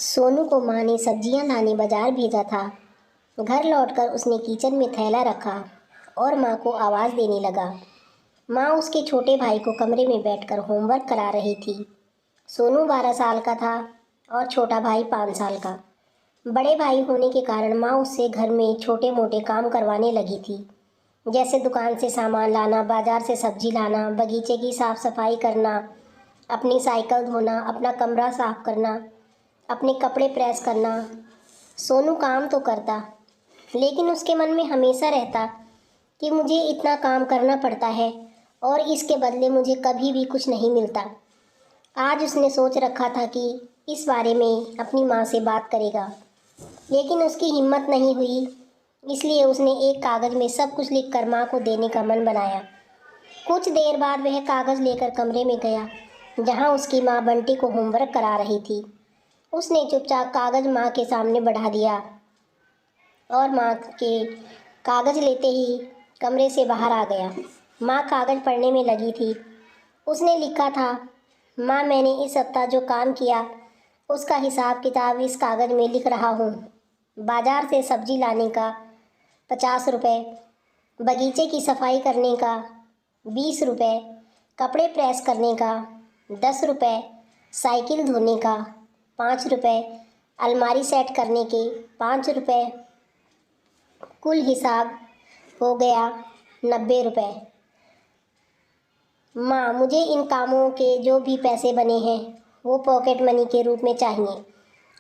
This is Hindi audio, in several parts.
सोनू को माँ ने सब्जियां लाने बाजार भेजा था। घर लौटकर उसने किचन में थैला रखा और माँ को आवाज़ देने लगा। माँ उसके छोटे भाई को कमरे में बैठकर होमवर्क करा रही थी। सोनू 12 साल का था और छोटा भाई 5 साल का। बड़े भाई होने के कारण माँ उससे घर में छोटे मोटे काम करवाने लगी थी, जैसे दुकान से सामान लाना, बाजार से सब्जी लाना, बगीचे की साफ़ सफाई करना, अपनी साइकिल धोना, अपना कमरा साफ़ करना, अपने कपड़े प्रेस करना। सोनू काम तो करता, लेकिन उसके मन में हमेशा रहता कि मुझे इतना काम करना पड़ता है और इसके बदले मुझे कभी भी कुछ नहीं मिलता। आज उसने सोच रखा था कि इस बारे में अपनी माँ से बात करेगा, लेकिन उसकी हिम्मत नहीं हुई। इसलिए उसने एक कागज़ में सब कुछ लिखकर माँ को देने का मन बनाया। कुछ देर बाद वह कागज़ लेकर कमरे में गया, जहाँ उसकी माँ बंटी को होमवर्क करा रही थी। उसने चुपचाप कागज़ माँ के सामने बढ़ा दिया और माँ के कागज़ लेते ही कमरे से बाहर आ गया। माँ कागज़ पढ़ने में लगी थी। उसने लिखा था, माँ मैंने इस सप्ताह जो काम किया उसका हिसाब किताब इस कागज़ में लिख रहा हूँ। बाज़ार से सब्ज़ी लाने का 50 रुपये, बगीचे की सफाई करने का 20 रुपये, कपड़े प्रेस करने का 10 रुपये, साइकिल धोने का 5 रुपये, अलमारी सेट करने के 5 रुपये, कुल हिसाब हो गया 90 रुपये। माँ, मुझे इन कामों के जो भी पैसे बने हैं वो पॉकेट मनी के रूप में चाहिए।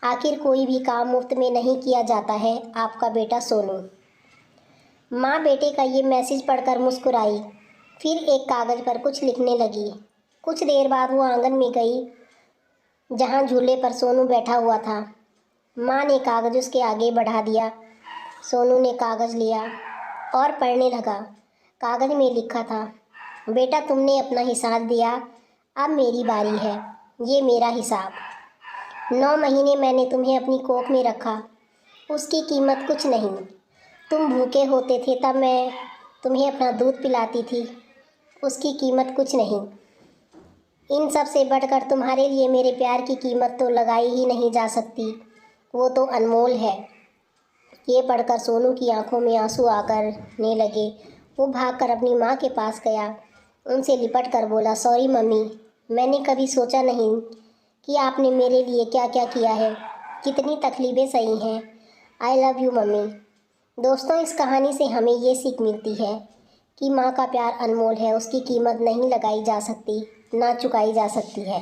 आखिर कोई भी काम मुफ्त में नहीं किया जाता है। आपका बेटा सोनू। माँ बेटे का ये मैसेज पढ़कर मुस्कुराई, फिर एक कागज़ पर कुछ लिखने लगी। कुछ देर बाद वो आंगन में गई, जहाँ झूले पर सोनू बैठा हुआ था। माँ ने कागज़ उसके आगे बढ़ा दिया। सोनू ने कागज़ लिया और पढ़ने लगा। कागज़ में लिखा था, बेटा तुमने अपना हिसाब दिया, अब मेरी बारी है। ये मेरा हिसाब। 9 महीने मैंने तुम्हें अपनी कोख में रखा, उसकी कीमत कुछ नहीं। तुम भूखे होते थे तब मैं तुम्हें अपना दूध पिलाती थी, उसकी कीमत कुछ नहीं। इन सब से बढ़कर तुम्हारे लिए मेरे प्यार की कीमत तो लगाई ही नहीं जा सकती, वो तो अनमोल है। ये पढ़कर सोनू की आंखों में आंसू आने लगे। वो भागकर अपनी माँ के पास गया, उनसे लिपट कर बोला, सॉरी मम्मी, मैंने कभी सोचा नहीं कि आपने मेरे लिए क्या क्या किया है, कितनी तकलीफ़ें सही हैं। I love you mummy. दोस्तों, इस कहानी से हमें ये सीख मिलती है कि माँ का प्यार अनमोल है, उसकी कीमत नहीं लगाई जा सकती, ना चुकाई जा सकती है।